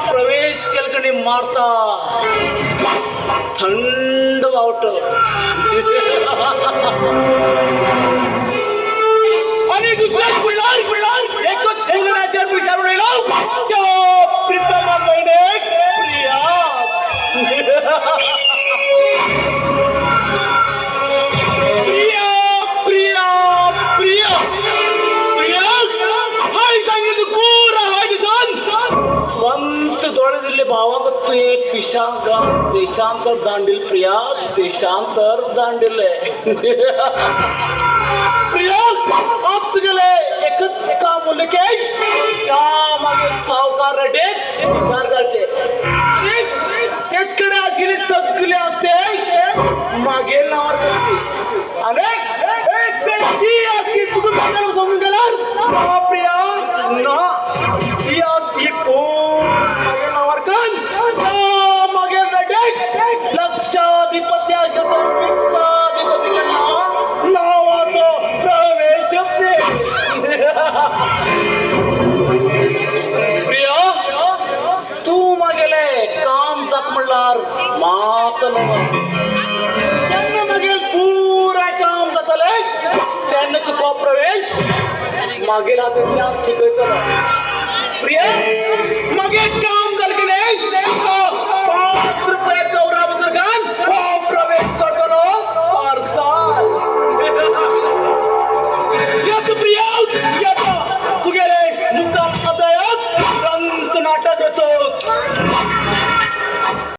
प्रवेश केलकडे मारता थंड वावट आणि दुसऱ्याच पिढार एकच ठेवण्याच्या विचारून राहिलो त्या प्रीतमा बहिणे प्रिया प्रिया प्रिया प्रिया हाय सांगितलं पुरा हाय दिसन स्ವಂತ डोळे भावाक तू एक पिशांतर देशांतर दांडील प्रिया देशांतर दांडील प्रिया आप गेले एक का मुले के का मागे सावकार रेडे सरकारचे तेचकडे असलेले सगळे असते मागे नावर करते अनेक एक व्यक्ती असते तुझं मागायला समजून गेला प्रिया ना ती असती कोण मागे नावर कन मागे रेडे लक्षाधिपती असते भिक्षाधिपती नावाचं प्रवेश प्रिया तू मागेले काम जात म्हणणार मात त्यांना मागेल पुरा काम जातले त्यांना तुका प्रवेश मागेल हातात शिकवत प्रिया मागे काम झालं की नाही